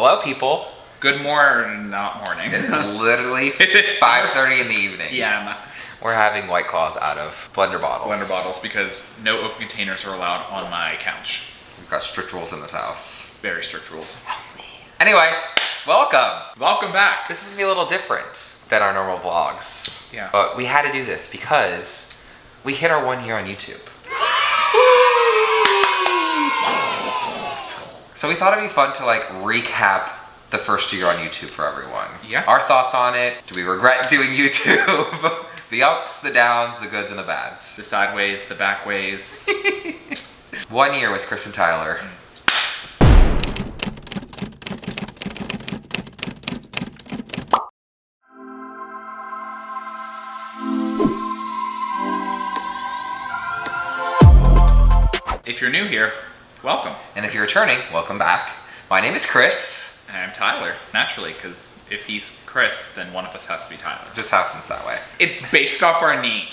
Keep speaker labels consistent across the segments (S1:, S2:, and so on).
S1: Hello, people.
S2: Good morning, not morning.
S1: It is literally 5:30 in the evening.
S2: Yeah.
S1: We're having White Claws out of blender bottles.
S2: Blender bottles because no open containers are allowed on my couch.
S1: We've got strict rules in this house.
S2: Very strict rules.
S1: Anyway, welcome.
S2: Welcome back.
S1: This is gonna be a little different than our normal vlogs.
S2: Yeah.
S1: But we had to do this because we hit our 1 year on YouTube. So we thought it'd be fun to recap the first year on YouTube for everyone.
S2: Yeah.
S1: Our thoughts on it. Do we regret doing YouTube? The ups, the downs, the goods, and the bads.
S2: The sideways, the back ways.
S1: 1 year with Chris and Tyler.
S2: If you're new here, welcome.
S1: And if you're returning, welcome back. My name is Chris.
S2: And I'm Tyler, naturally, because if he's Chris, then one of us has to be Tyler.
S1: It just happens that way.
S2: It's based off our name.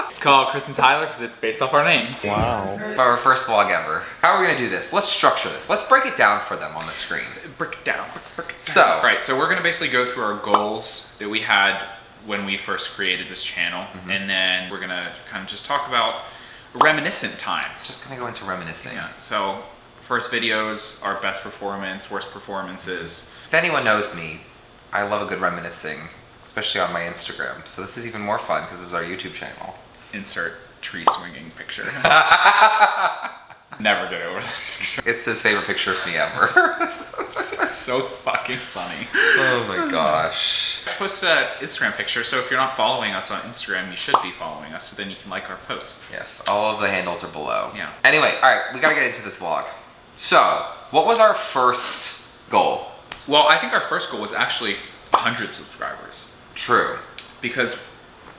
S2: It's called Chris and Tyler because it's based off our names.
S1: Wow. Our first vlog ever. How are we gonna do this? Let's structure this. Let's break it down for them on the screen.
S2: Break it down. Break it down.
S1: So.
S2: Right, so we're gonna basically go through our goals that we had when we first created this channel. And then we're gonna kind of just talk about reminiscent times.
S1: Just gonna go into reminiscing.
S2: Yeah, so first videos, our best performance, worst performances.
S1: If anyone knows me, I love a good reminiscing, especially on my Instagram. So this is even more fun because this is our YouTube channel.
S2: Insert tree swinging picture. Never get over that picture.
S1: It's his favorite picture of me ever.
S2: It's so fucking funny.
S1: Oh my gosh.
S2: Just posted an Instagram picture, so if you're not following us on Instagram, you should be following us, so then you can like our posts.
S1: Yes, all of the handles are below.
S2: Yeah.
S1: Anyway, all right, we gotta get into this vlog. So, what was our first goal?
S2: Well, I think our first goal was actually 100 subscribers.
S1: True.
S2: Because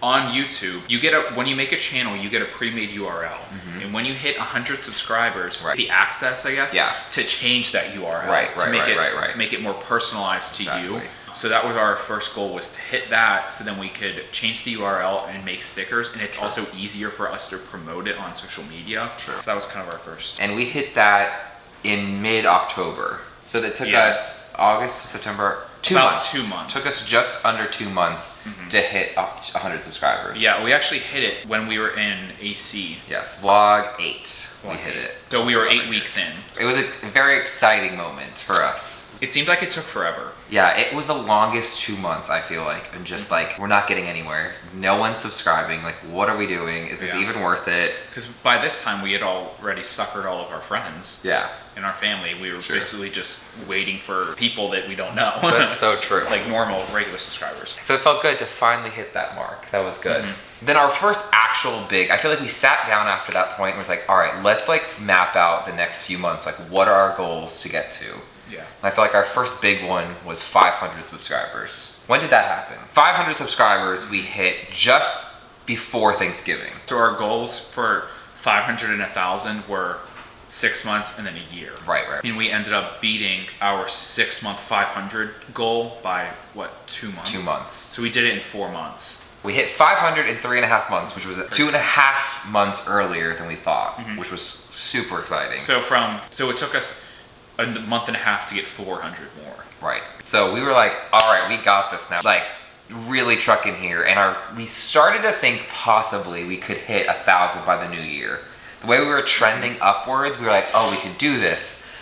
S2: on YouTube, you get when you make a channel, you get a pre-made URL. And when you hit 100 subscribers, the access, I guess, to change that URL. To make it more personalized to you. So that was our first goal, was to hit that so then we could change the URL and make stickers, and it's also easier for us to promote it on social media. So that was kind of our first.
S1: And we hit that in mid-October. So that took us August to September, 2 months.
S2: 2 months.
S1: Took us just under 2 months to hit up to 100 subscribers.
S2: Yeah, we actually hit it when we were in AC.
S1: Yes, vlog 8. We hit it.
S2: So we were 8 weeks in.
S1: It was a very exciting moment for us.
S2: It seemed like it took forever.
S1: Yeah, it was the longest 2 months, I feel like. And just we're not getting anywhere. No one's subscribing. What are we doing? Is this even worth it?
S2: Because by this time, we had already suckered all of our friends.
S1: Yeah.
S2: In our family, we were basically just waiting for people that we don't know.
S1: That's so true.
S2: Like normal, regular subscribers.
S1: So it felt good to finally hit that mark. That was good. Then our first actual big, I feel like we sat down after that point and was like, all right, let's map out the next few months. What are our goals to get to?
S2: Yeah.
S1: And I feel like our first big one was 500 subscribers. When did that happen? 500 subscribers we hit just before Thanksgiving.
S2: So our goals for 500 and 1,000 were 6 months and then a year.
S1: Right.
S2: And we ended up beating our 6-month 500 goal by, 2 months?
S1: 2 months.
S2: So we did it in 4 months.
S1: We hit 500 in 3.5 months, which was 2.5 months earlier than we thought, which was super exciting.
S2: So it took us a month and a half to get 400 more.
S1: Right. So we were like, all right, we got this now. Really trucking here. And we started to think possibly we could hit 1,000 by the new year. The way we were trending upwards, we were like, oh, we could do this.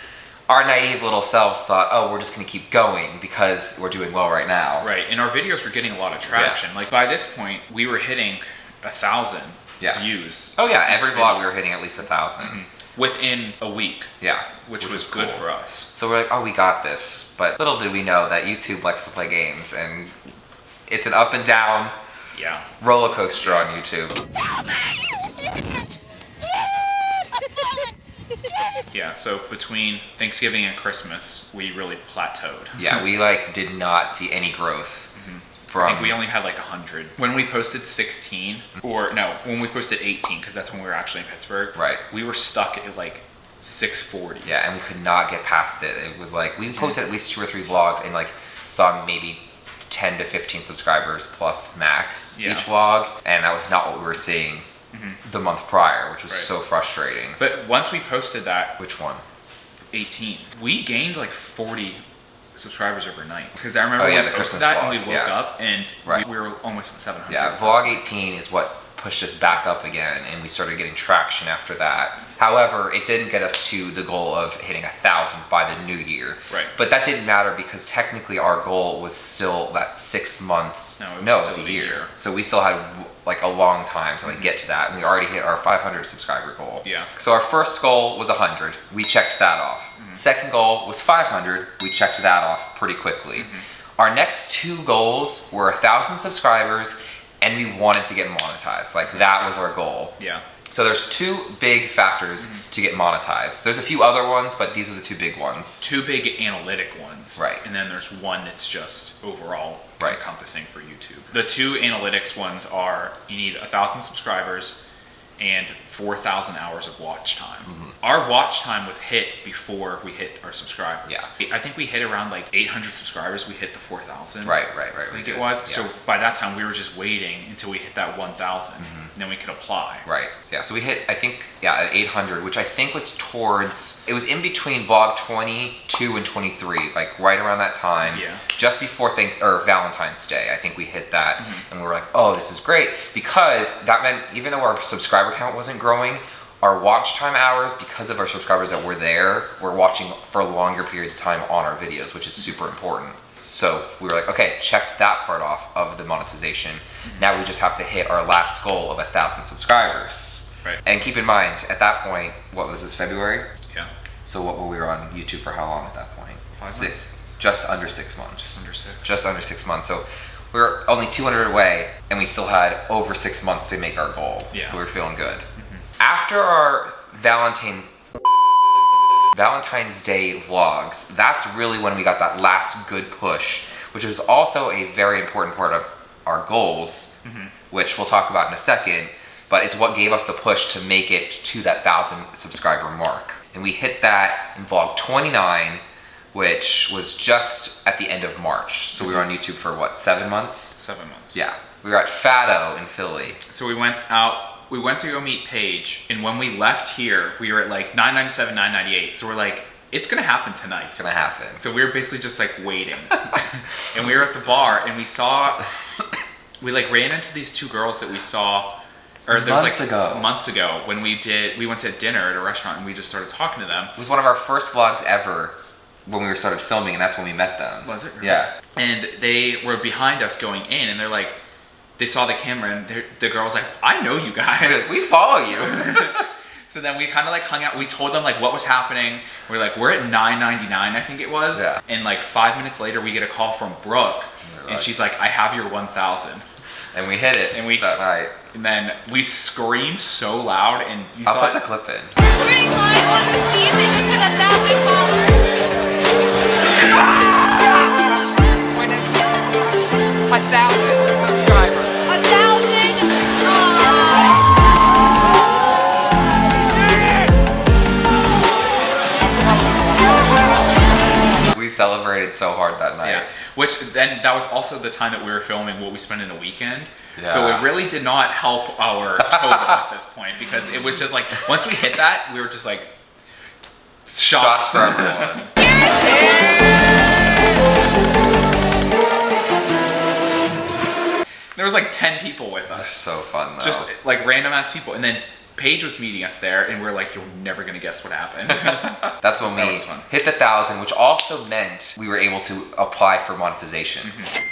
S1: Our naive little selves thought, oh, we're just gonna keep going because we're doing well right now.
S2: Right, and our videos were getting a lot of traction. By this point, we were hitting 1,000 views.
S1: Oh yeah, every vlog we were hitting at least 1,000.
S2: Within a week.
S1: Yeah.
S2: Which was good for us.
S1: So we're like, oh, we got this. But little did we know that YouTube likes to play games, and it's an up and down roller coaster on YouTube.
S2: Yeah, so between Thanksgiving and Christmas, we really plateaued.
S1: Yeah, we did not see any growth.
S2: I think we only had 100. When we posted 16, when we posted 18, because that's when we were actually in Pittsburgh.
S1: Right.
S2: We were stuck at 640.
S1: Yeah, and we could not get past it. It was we posted at least 2 or 3 vlogs and saw maybe 10 to 15 subscribers plus max each vlog, and that was not what we were seeing the month prior, which was so frustrating.
S2: But once we posted that,
S1: which one?
S2: 18, we gained like 40 subscribers overnight. Because I remember
S1: the
S2: we
S1: Christmas
S2: posted that
S1: vlog,
S2: and we woke up and we were almost at 700.
S1: Yeah, vlog 18 is what pushed us back up again, and we started getting traction after that. However, it didn't get us to the goal of hitting 1,000 by the new year.
S2: Right.
S1: But that didn't matter because technically our goal was still that 6 months. No, it was a year. So we still had like a long time to like get to that, and we already hit our 500 subscriber goal.
S2: Yeah.
S1: So our first goal was 100. We checked that off. Second goal was 500. We checked that off pretty quickly. Our next 2 goals were 1,000 subscribers, and we wanted to get monetized. Like that was our goal.
S2: Yeah.
S1: So there's 2 big factors to get monetized. There's a few other ones, but these are the 2 big ones.
S2: 2 big analytic ones.
S1: Right.
S2: And then there's one that's just overall
S1: right.
S2: encompassing for YouTube. The 2 analytics ones are you need 1,000 subscribers and 4,000 hours of watch time. Our watch time was hit before we hit our subscribers.
S1: Yeah.
S2: I think we hit around like 800 subscribers. We hit the 4,000.
S1: Right.
S2: I think it was. Yeah. So by that time, we were just waiting until we hit that 1,000, and then we could apply.
S1: Right. Yeah. So we hit, I think, at 800, which I think was towards. It was in between vlog 22 and 23, like right around that time.
S2: Yeah.
S1: Just before Valentine's Day, I think we hit that, and we were like, "Oh, this is great," because that meant even though our subscriber count wasn't growing, our watch time hours, because of our subscribers that were there, were watching for longer periods of time on our videos, which is super important. So we were like, okay, checked that part off of the monetization. Now we just have to hit our last goal of 1,000 subscribers.
S2: Right.
S1: And keep in mind, at that point, what was this, February?
S2: Yeah.
S1: So what were we on YouTube for how long at that point?
S2: 5 months.
S1: Just under 6 months.
S2: Under 6.
S1: Just under 6 months. So we were only 200 away, and we still had over 6 months to make our goal.
S2: Yeah.
S1: So we were feeling good. After our Valentine's Day vlogs, that's really when we got that last good push, which was also a very important part of our goals, which we'll talk about in a second, but it's what gave us the push to make it to that 1,000 subscriber mark. And we hit that in vlog 29, which was just at the end of March. So we were on YouTube for what, 7 months?
S2: 7 months.
S1: Yeah. We were at Plateau in Philly.
S2: So we went out. We went to go meet Paige, and when we left here, we were at like 997, 998. So we're like, it's gonna happen tonight.
S1: It's gonna happen.
S2: So we were basically just like waiting. And we were at the bar, and we like ran into these 2 girls that we saw, or there's months ago when we went to dinner at a restaurant, and we just started talking to them.
S1: It was one of our first vlogs ever when we started filming, and that's when we met them.
S2: Was it? Really?
S1: Yeah.
S2: And they were behind us going in, and they're like, they saw the camera, and the girl was like, I know you guys.
S1: We follow you.
S2: So then we kind of like hung out. We told them like what was happening. We're like, we're at 999, I think it was.
S1: Yeah.
S2: And like 5 minutes later, we get a call from Brooke, and she's like, I have your 1,000.
S1: And we hit it that night.
S2: And then we screamed so loud, and
S1: I'll put the clip in.
S3: Recording live on the scene, they just hit 1,000 followers.
S1: 1,000 subscribers.
S3: 1,000?
S1: We celebrated so hard that night.
S2: Yeah. Which then that was also the time that we were filming what we spent in a weekend.
S1: Yeah.
S2: So it really did not help our total at this point, because it was just like once we hit that, we were just like shots
S1: for everyone.
S2: There was like 10 people with us.
S1: So fun though.
S2: Just like random ass people. And then Paige was meeting us there, and we're like, you're never gonna guess what happened.
S1: That's when we hit the 1,000, which also meant we were able to apply for monetization.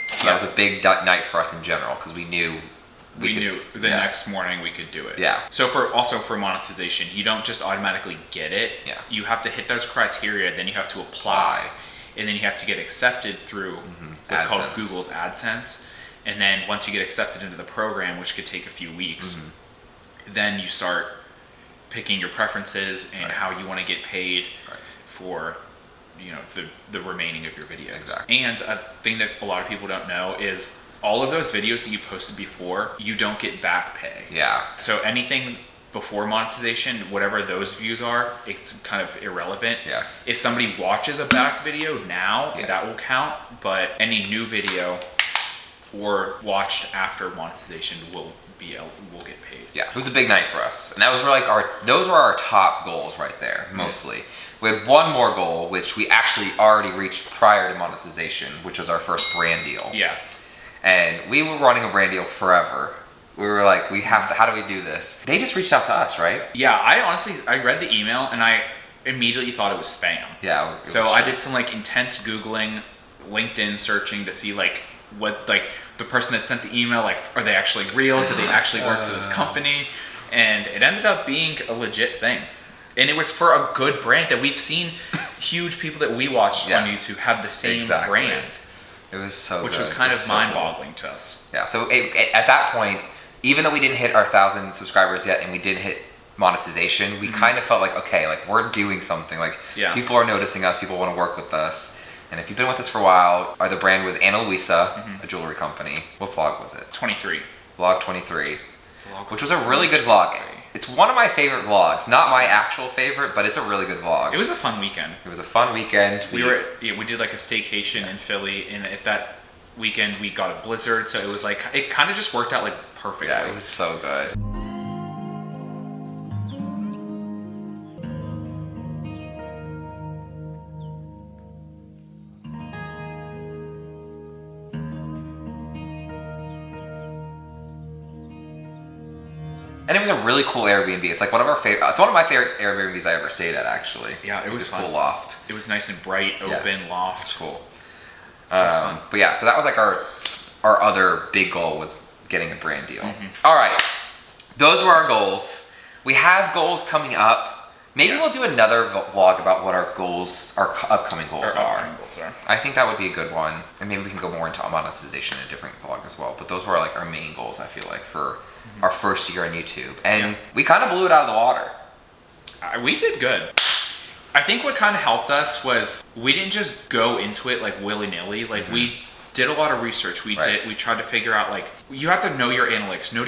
S1: So that was a big night for us in general, because we knew
S2: we knew the next morning we could do it.
S1: Yeah.
S2: So for monetization, you don't just automatically get it.
S1: Yeah.
S2: You have to hit those criteria, then you have to apply, and then you have to get accepted through what's called Google's AdSense. And then once you get accepted into the program, which could take a few weeks, then you start picking your preferences and how you want to get paid for, you know, the remaining of your videos.
S1: Exactly.
S2: And a thing that a lot of people don't know is all of those videos that you posted before, you don't get back pay.
S1: Yeah.
S2: So anything before monetization, whatever those views are, it's kind of irrelevant.
S1: Yeah.
S2: If somebody watches a back video now, that will count, but any new video or watched after monetization will get paid.
S1: Yeah, it was a big night for us, and that was those were our top goals right there, mostly. We had one more goal, which we actually already reached prior to monetization, which was our first brand deal.
S2: Yeah.
S1: And we were running a brand deal forever. We were like, we have to, how do we do this? They just reached out to us, right?
S2: Yeah, I read the email and I immediately thought it was spam.
S1: Yeah.
S2: So I did some like intense Googling, LinkedIn searching to see like what like the person that sent the email, like, are they actually real? Do they actually work for this company? And it ended up being a legit thing. And it was for a good brand that we've seen huge people that we watched on YouTube have the same brand.
S1: It was so
S2: Which
S1: good.
S2: was kind of mind-boggling to us.
S1: Yeah, so at that point, even though we didn't hit our 1,000 subscribers yet and we did hit monetization, we kind of felt like, okay, like we're doing something. Like people are noticing us, people want to work with us. And if you've been with us for a while, the brand was Ana Luisa, a jewelry company. What vlog was it?
S2: 23.
S1: Vlog 23, which was a really good vlog. It's one of my favorite vlogs. Not my actual favorite, but it's a really good vlog.
S2: It was a fun weekend.
S1: It was a fun weekend.
S2: We did like a staycation in Philly, and at that weekend we got a blizzard, so it was like, it kind of just worked out like perfectly.
S1: Yeah, it was so good. And it was a really cool Airbnb. It's like one of our favorite. It's one of my favorite Airbnbs I ever stayed at, actually.
S2: Yeah, it was
S1: a cool loft.
S2: It was nice and bright, open loft.
S1: It's cool. But yeah, so that was like our other big goal was getting a brand deal. All right, those were our goals. We have goals coming up. Maybe we'll do another vlog about what our goals, our upcoming goals are. I think that would be a good one, and maybe we can go more into monetization in a different vlog as well. But those were like our main goals, I feel like, for our first year on YouTube, and we kind of blew it out of the water.
S2: We did good. I think what kind of helped us was we didn't just go into it like willy-nilly. Like we did a lot of research. We tried to figure out, like, you have to know your analytics, know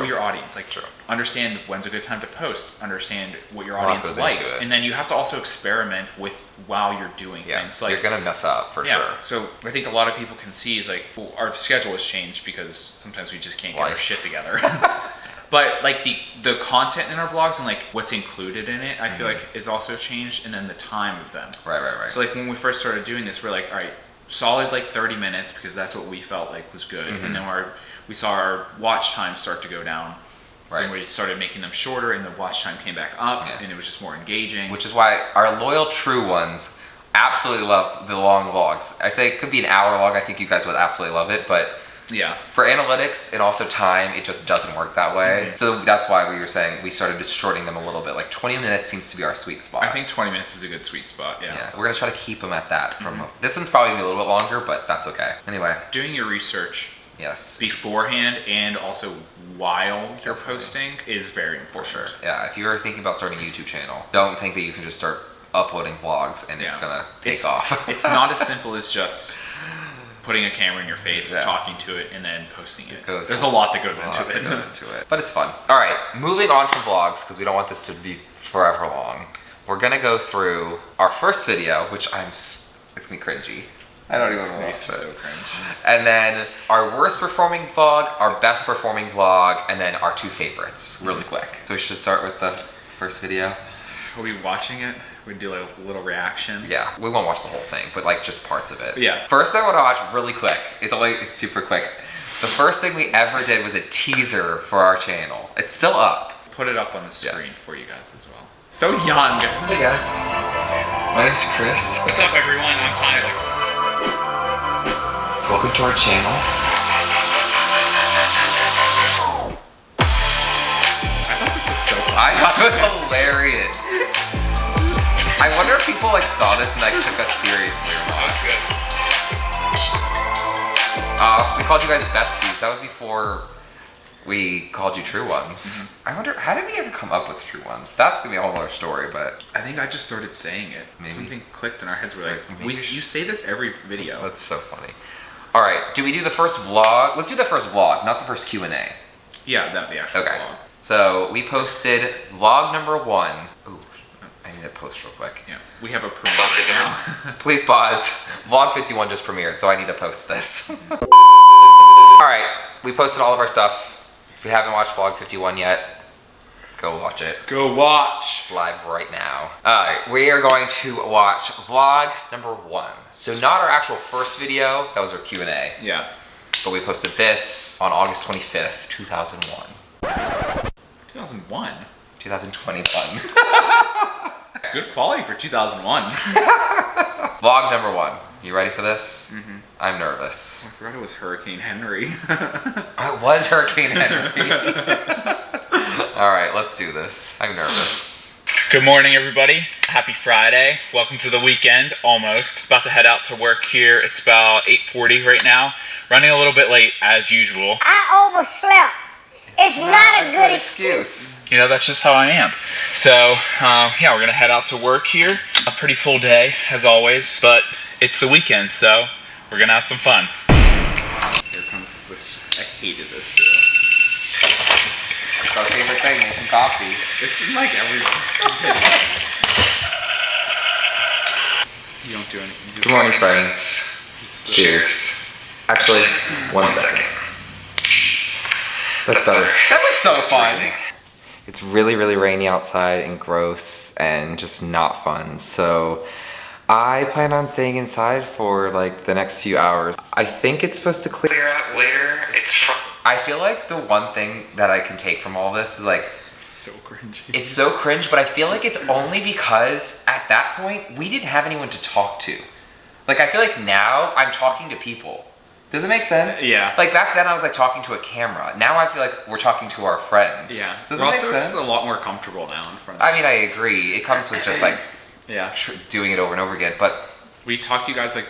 S2: your audience, like understand when's a good time to post, understand what your audience likes, and then you have to also experiment with while you're doing things. Like,
S1: you're gonna mess up for sure.
S2: So I think a lot of people can see is like, well, our schedule has changed because sometimes we just can't get our shit together. But like the content in our vlogs and like what's included in it, I feel like is also changed, and then the time of them.
S1: Right.
S2: So like when we first started doing this, we're like, all right, solid like 30 minutes because that's what we felt like was good, and then we saw our watch time start to go down. So then we started making them shorter, and the watch time came back up, and it was just more engaging.
S1: Which is why our loyal true ones absolutely love the long vlogs. I think it could be an hour long. I think you guys would absolutely love it, but for analytics and also time, it just doesn't work that way. So that's why we were saying we started shortening them a little bit. Like 20 minutes seems to be our sweet spot.
S2: I think 20 minutes is a good sweet spot. Yeah.
S1: We're gonna try to keep them at that. This one's probably gonna be a little bit longer, but that's okay. Anyway,
S2: doing your research.
S1: Yes.
S2: Beforehand and also while you're posting is very important.
S1: For sure. Yeah, if you're thinking about starting a YouTube channel, don't think that you can just start uploading vlogs and it's gonna take off.
S2: It's not as simple as just putting a camera in your face, talking to it, and then posting it. There's a lot that goes into it.
S1: But it's fun. All right, moving on from vlogs, because we don't want this to be forever long. We're gonna go through our first video, which it's gonna be cringy. I don't even want to watch it. And then our worst performing vlog, our best performing vlog, and then our two favorites, really quick. So we should start with the first video.
S2: Are we watching it? We do a little reaction.
S1: Yeah, we won't watch the whole thing, but like just parts of it.
S2: Yeah.
S1: First, I want to watch really quick. It's super quick. The first thing we ever did was a teaser for our channel. It's still up.
S2: Put it up on the screen for you guys as well. So young.
S1: Hey guys, my name's Chris.
S2: What's up, everyone? I'm Tyler.
S1: Welcome to our channel.
S2: I thought this was so funny.
S1: I thought it was hilarious. I wonder if people like saw this and like took us seriously or not. We called you guys besties. That was before we called you true ones. I wonder, how did we ever come up with true ones? That's gonna be a whole other story, but
S2: I think I just started saying it.
S1: Maybe.
S2: Something clicked in our heads. We're like, you say this every video.
S1: That's so funny. All right, do we do the first vlog? Let's do the first vlog, not the first Q&A.
S2: Yeah, that'd be actual vlog.
S1: So we posted vlog number 1. Ooh, I need to post real quick.
S2: Yeah, we have a premiere right now.
S1: Please pause. Vlog 51 just premiered, so I need to post this. All right, we posted all of our stuff. If you haven't watched vlog 51 yet, Go watch it.
S2: Go watch.
S1: It's live right now. Alright, we are going to watch vlog number 1. So not our actual first video, that was our Q&A.
S2: Yeah.
S1: But we posted this on August 25th, 2001.
S2: 2001?
S1: 2021.
S2: Good quality for 2001.
S1: Vlog number 1. You ready for this?
S2: Mm-hmm.
S1: I'm nervous.
S2: I forgot it was Hurricane Henri.
S1: I was Hurricane Henry. Alright, let's do this. I'm nervous.
S4: Good morning, everybody. Happy Friday. Welcome to the weekend, almost. About to head out to work here. It's about 8:40 right now. Running a little bit late, as usual.
S5: I overslept. It's not a good excuse.
S4: You know, that's just how I am. So, yeah, we're gonna head out to work here. A pretty full day, as always, but it's the weekend, so we're gonna have some fun.
S2: Here comes this. I hated this too.
S1: It's our favorite thing, making coffee.
S2: It's in like everyone. You don't do anything.
S1: Good morning, friends. Cheers. Actually, 1 second. That's better. That was so fun. It's really, really rainy outside and gross and just not fun. So I plan on staying inside for like the next few hours. I think it's supposed to clear up later. I feel like the one thing that I can take from all this is like,
S2: So cringy.
S1: it's so cringe, but I feel like it's only because at that point, we didn't have anyone to talk to. Like, I feel like now I'm talking to people. Does it make sense?
S2: Yeah.
S1: Like, back then I was like talking to a camera. Now I feel like we're talking to our friends.
S2: Yeah.
S1: Does it
S2: We're
S1: make
S2: also
S1: sense?
S2: just a lot more comfortable now in front.
S1: I mean, I agree. It comes with just like
S2: Yeah.
S1: doing it over and over again. But
S2: We talk to you guys like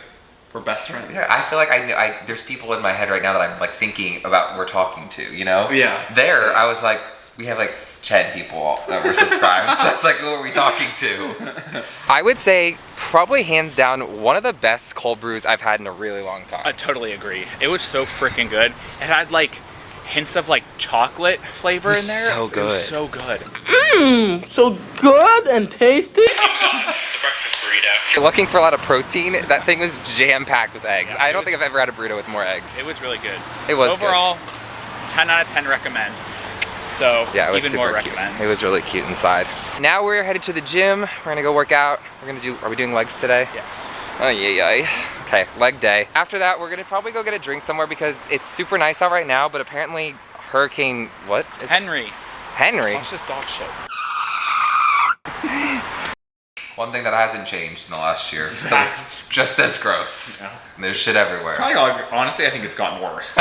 S2: we're best friends.
S1: yeah, I feel like there's people in my head right now that I'm like thinking about we're talking to, you know?
S2: Yeah.
S1: There, I was like, we have like 10 people that were subscribed. So it's like, who are we talking to? I would say probably hands down one of the best cold brews I've had in a really long time.
S4: I totally agree. It was so freaking good. It had like hints of like chocolate flavor in there.
S1: so
S4: It
S1: good.
S4: was so good.
S6: So good and tasty.
S4: The breakfast burrito.
S1: If you're looking for a lot of protein, that thing was jam-packed with eggs.
S4: Yeah,
S1: I don't think I've ever had a burrito with more eggs.
S4: It was really good.
S1: It was good.
S4: Overall, 10 out of 10 recommend. So
S1: Yeah, it was
S4: even more
S1: super cute.
S4: recommend.
S1: It was really cute inside. Now we're headed to the gym. We're gonna go work out. Are we doing legs today?
S4: Yes.
S1: Oh, yeah. Okay, leg day. After that, we're gonna probably go get a drink somewhere because it's super nice out right now, but apparently Hurricane, what? Is
S4: Henri.
S1: Henry?
S4: Watch this dog shit.
S1: One thing that hasn't changed in the last year.
S2: That's-
S1: It's just as gross.
S2: Yeah.
S1: There's shit everywhere.
S2: Probably, honestly, I think it's gotten worse.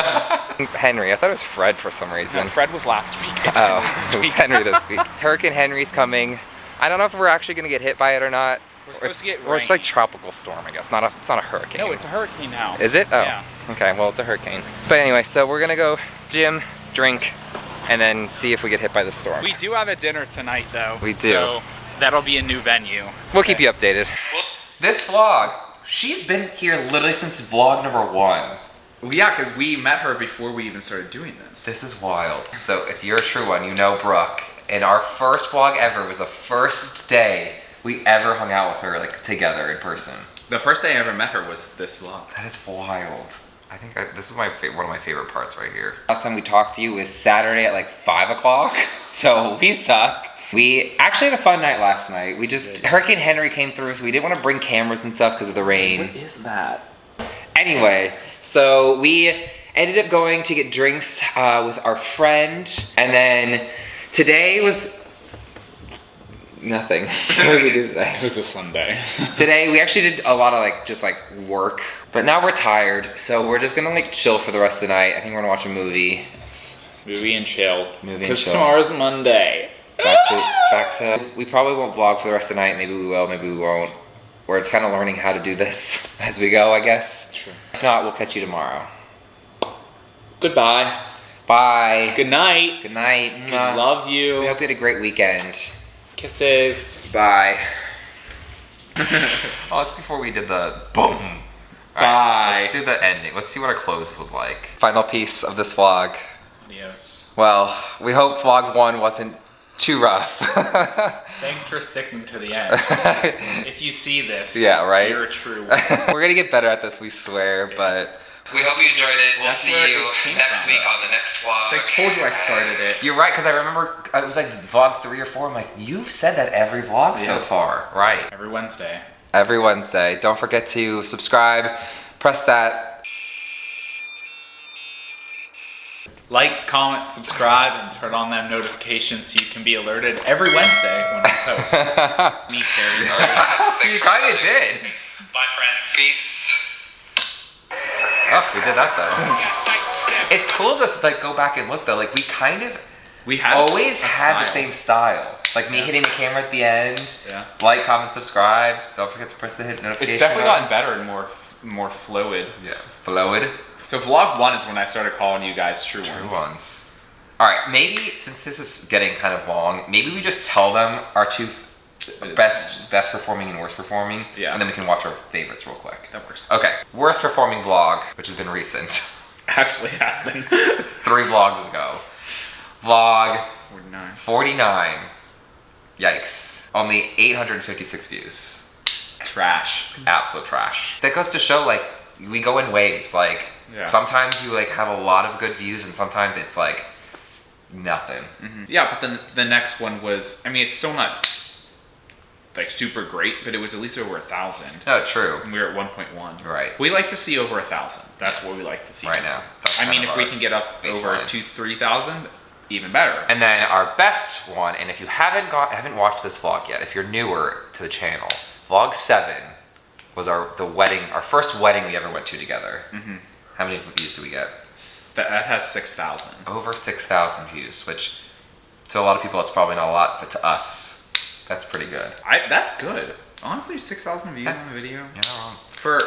S1: Henry, I thought it was Fred for some reason.
S4: No, Fred was last week. It's
S1: Oh,
S4: Henri this
S1: so it's
S4: week.
S1: Henry this week. Hurricane Henry's coming. I don't know if we're actually gonna get hit by it or not.
S4: We're supposed to get
S1: or it's
S4: rain.
S1: like tropical storm, I guess. It's not a hurricane.
S4: No, it's a hurricane now.
S1: Is it? Oh.
S4: Yeah.
S1: Okay, well, it's a hurricane. But anyway, so we're gonna go gym, drink, and then see if we get hit by the storm.
S4: We do have a dinner tonight, though.
S1: We do.
S4: So that'll be a new venue.
S1: We'll keep you updated. This vlog, she's been here literally since vlog number 1.
S2: Well, yeah, because we met her before we even started doing this.
S1: This is wild. So if you're a true one, you know Brooke. And our first vlog ever was the first day we ever hung out with her, like together in person.
S2: The first day I ever met her was this vlog.
S1: That is wild. I think this is one of my favorite parts right here. Last time we talked to you was Saturday at like 5 o'clock. So we suck. We actually had a fun night last night. Hurricane Henry came through, so we didn't want to bring cameras and stuff because of the rain.
S2: What is that?
S1: Anyway, so we ended up going to get drinks with our friend, and then today was nothing. What did we do today?
S4: It was a Sunday.
S1: Today we actually did a lot of just work, but now we're tired, so we're just gonna chill for the rest of the night. I think we're gonna watch a movie.
S4: Movie and chill.
S1: Movie and
S4: Because
S1: chill.
S4: tomorrow's Monday.
S1: Back to. We probably won't vlog for the rest of the night. Maybe we will. Maybe we won't. We're kind of learning how to do this as we go, I guess.
S4: True.
S1: If not, we'll catch you tomorrow.
S4: Goodbye.
S1: Bye.
S4: Good night.
S1: Good night.
S4: Love you.
S1: We hope you had a great weekend.
S4: Kisses.
S1: Bye. Oh, it's before we did the boom.
S2: Bye.
S1: Let's do the ending. Let's see what our close was like. Final piece of this vlog.
S4: Adios.
S1: Well, we hope vlog 1 wasn't too rough.
S4: Thanks for sticking to the end. If you see this,
S1: Yeah, right?
S4: you're a true one.
S1: We're gonna get better at this, we swear, but We hope you enjoyed it. We'll
S2: That's
S1: see
S2: where
S1: you
S2: it came
S1: next
S2: from,
S1: week
S2: though.
S1: on the next vlog.
S2: So I told you I started it.
S1: You're right, because I remember it was like vlog 3 or 4. I'm like, you've said that every vlog so
S2: Yeah.
S1: far. Right.
S2: Every Wednesday.
S1: Every Wednesday. Don't forget to subscribe. Press that.
S2: Like, comment, subscribe, and turn on them notifications so you can be alerted every Wednesday when I post. Me, Carrie.
S1: You kind of did.
S2: Bye, friends.
S1: Peace. Oh, we did that though. It's cool to like go back and look though. Like
S2: We had
S1: always
S2: a
S1: had the
S2: style.
S1: same style. Like me hitting the camera at the end.
S2: Yeah.
S1: Like, comment, subscribe. Don't forget to press the hit notification.
S2: It's definitely
S1: button.
S2: gotten better and more fluid.
S1: Yeah. Fluid.
S2: So vlog 1 is when I started calling you guys true
S1: ones. All right. Maybe since this is getting kind of long, maybe we just tell them our 2 best performing and worst performing.
S2: Yeah.
S1: And then we can watch our favorites real quick.
S2: That works.
S1: Okay. Worst performing vlog, which has been recent.
S2: Actually has been.
S1: It's 3 vlogs ago. Vlog
S2: 49.
S1: 49. Yikes. Only 856 views.
S2: Trash.
S1: Absolute trash. That goes to show, like, we go in waves. Like,
S2: Yeah.
S1: sometimes you, like, have a lot of good views, and sometimes it's, like, nothing.
S2: Yeah, but then the next one was, I mean, it's still not like super great, but it was at least over 1,000.
S1: No, true.
S2: And we were at 1.1.
S1: Right.
S2: We like to see over 1,000. That's what we like to see
S1: Right now. That's
S2: I mean,
S1: kind
S2: if
S1: of
S2: we
S1: our
S2: can get up over
S1: baseline.
S2: 2,000-3,000, even better.
S1: And then our best one, and if you haven't watched this vlog yet, if you're newer to the channel, vlog 7 was our first wedding we ever went to together. How many views did we get?
S2: That has 6,000.
S1: Over 6,000 views, which to a lot of people it's probably not a lot, but to us, that's pretty good.
S2: That's good. Honestly, 6,000 views on a video.
S1: You're not wrong.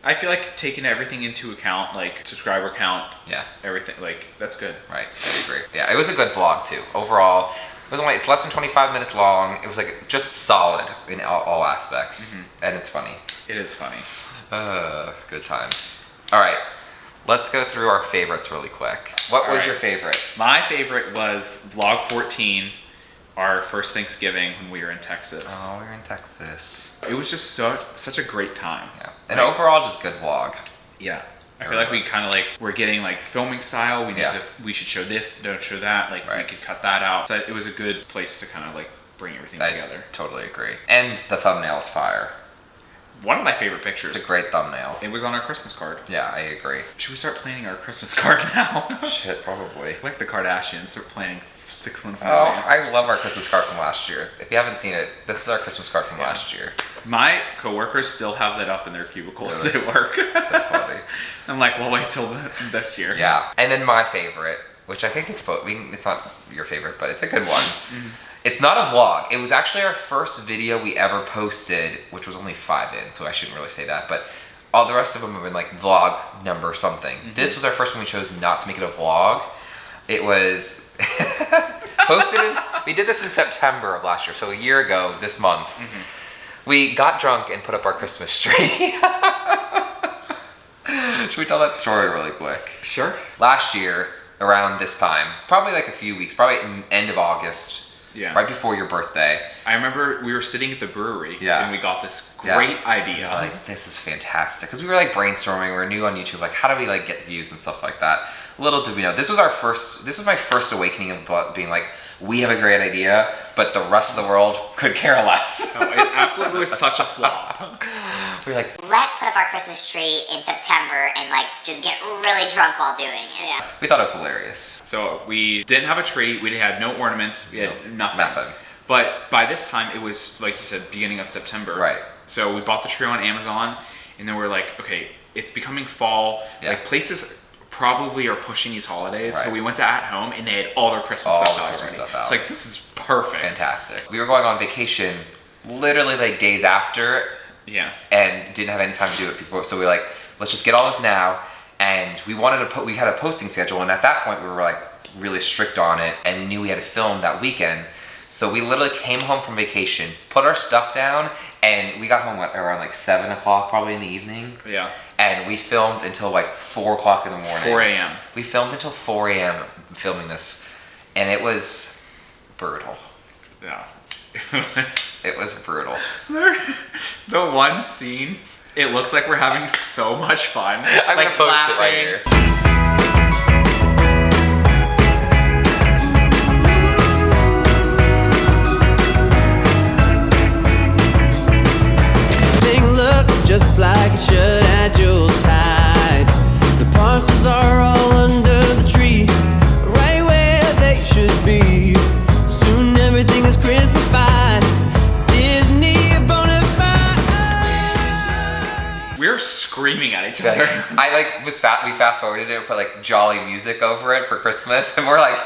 S2: I feel like taking everything into account, like subscriber count,
S1: Yeah,
S2: everything, like that's good.
S1: right. I agree. Yeah, it was a good vlog too. Overall, it's less than 25 minutes long. It was like just solid in all aspects, and it's funny.
S2: It is funny.
S1: Good times. All right, let's go through our favorites really quick. What was
S2: right.
S1: your favorite?
S2: My favorite was vlog 14, our first Thanksgiving when we were in Texas.
S1: Oh, we were in Texas.
S2: It was just such a great time.
S1: Yeah, and
S2: Like,
S1: overall, just good vlog.
S2: Yeah. I
S1: It
S2: feel like we
S1: was.
S2: kind of like we're getting like filming style.
S1: Yeah.
S2: We should show this, don't show that. Like we
S1: Right.
S2: could cut that out. So it was a good place to kind of like bring everything together.
S1: I totally agree. And the thumbnail's fire.
S2: One of my favorite pictures.
S1: It's a great thumbnail.
S2: It was on our Christmas card.
S1: Yeah, I agree.
S2: Should we start planning our Christmas card now?
S1: Shit, probably.
S2: Like the Kardashians, start planning 6 months in
S1: Oh,
S2: advance.
S1: I love our Christmas card from last year. If you haven't seen it, this is our Christmas card from last year.
S2: My coworkers still have that up in their cubicles at work.
S1: So funny.
S2: I'm like, we'll wait till this year.
S1: Yeah. And then my favorite, which I think it's not your favorite, but it's a good one. It's not a vlog. It was actually our first video we ever posted, which was only 5 in, so I shouldn't really say that. But all the rest of them have been like vlog number something. This was our first one we chose not to make it a vlog. It was posted. We did this in September of last year, so a year ago this month. We got drunk and put up our Christmas tree. Should we tell that story really quick?
S2: Sure.
S1: Last year, around this time, probably like a few weeks, probably end of August,
S2: Yeah.
S1: right before your birthday.
S2: I remember we were sitting at the brewery
S1: Yeah.
S2: and we got this
S1: Yeah.
S2: great idea.
S1: Like, this is fantastic. Because we were like brainstorming, we were new on YouTube, like how do we like get views and stuff like that. Little did we know, this was my first awakening of being like, we have a great idea, but the rest of the world could care less.
S2: No, it absolutely was such a flop.
S1: We were like,
S5: Let's put up our Christmas tree in September and like just get really drunk while doing it. Yeah.
S1: we thought it was hilarious.
S2: So we didn't have a tree, we had no ornaments, we had nothing.
S1: Nothing.
S2: But by this time, it was, like you said, beginning of September.
S1: Right.
S2: So we bought the tree on Amazon, and then we're like, okay, it's becoming fall.
S1: Yeah.
S2: Like, places probably are pushing these holidays. So
S1: Right.
S2: we went to At Home, and they had all their Christmas
S1: All
S2: stuff
S1: the
S2: out
S1: Christmas
S2: already.
S1: stuff out.
S2: It's like, this is perfect.
S1: Fantastic. We were going on vacation literally like days after
S2: Yeah.
S1: and didn't have any time to do it before. So we were like, let's just get all this now. And we wanted to we had a posting schedule, and at that point we were like really strict on it, and we knew we had to film that weekend. So we literally came home from vacation, put our stuff down, and we got home around like 7 o'clock probably in the evening.
S2: Yeah.
S1: And we filmed until like 4 o'clock in the morning.
S2: 4 a.m.
S1: We filmed until 4 a.m. filming this, and it was brutal.
S2: Yeah.
S1: It was brutal.
S2: The one scene It looks like we're having so much fun.
S1: I'm
S2: like
S1: gonna post it right here.
S7: Just like it should at Yuletide. The parcels are all under the tree, right where they should be. Soon everything is Christmas-fied. Disney bonafide.
S2: We're screaming at each other.
S1: We fast forwarded it and put like jolly music over it for Christmas, and we're like,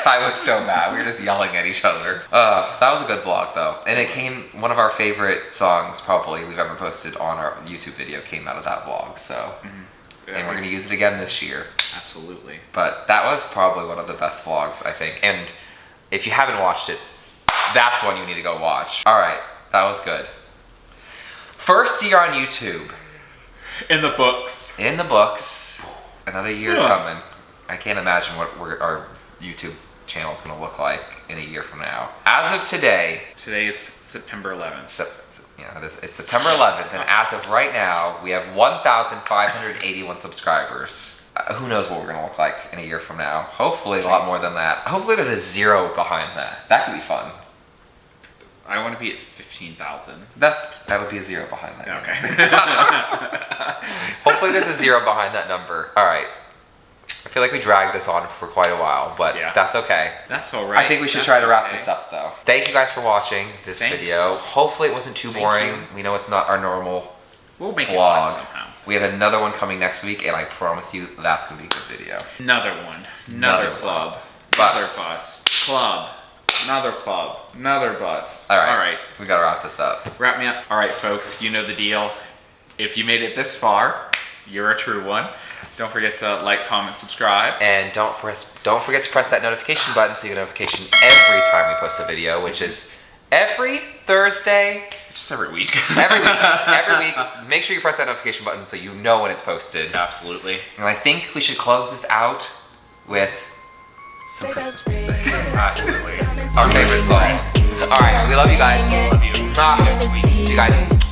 S1: I was so mad. We were just yelling at each other. That was a good vlog though, and it came one of our favorite songs probably we've ever posted on our YouTube video came out of that vlog. So, and we're gonna use it again this year.
S2: Absolutely.
S1: But that was probably one of the best vlogs I think, and if you haven't watched it, that's one you need to go watch. All right, that was good. First year on YouTube.
S2: In the books.
S1: In the books. Another year coming. I can't imagine what our YouTube channel is going to look like in a year from now. As of today.
S2: Today is September 11th.
S1: It's September 11th, and as of right now, we have 1,581 subscribers. Who knows what we're going to look like in a year from now. Hopefully a lot more than that. Hopefully there's a 0 behind that. That could be fun.
S2: I want to be at 15,000.
S1: That would be a 0 behind that.
S2: Okay.
S1: Hopefully there's a 0 behind that number. All right. I feel like we dragged this on for quite a while, but that's okay.
S2: That's all right.
S1: I think we should try to wrap this up though. Thank you guys for watching this video. Hopefully it wasn't too boring. We know it's not our normal
S2: We'll make
S1: vlog.
S2: it fun somehow.
S1: We have another one coming next week, and I promise you that's going to be a good video.
S2: Another one. Another club. Another bus. Club. Another club. Another bus.
S1: All right.
S2: All right.
S1: We got to wrap this up.
S2: Wrap me up. All right, folks. You know the deal. If you made it this far, you're a true one. Don't forget to like, comment, subscribe.
S1: And don't forget to press that notification button so you get a notification every time we post a video, which is every Thursday.
S2: Just every week.
S1: Every week. Make sure you press that notification button so you know when it's posted.
S2: Absolutely.
S1: And I think we should close this out with some Christmas music.
S2: Absolutely.
S1: Our favorite song. All right, we love you guys.
S2: Love you.
S1: See you guys.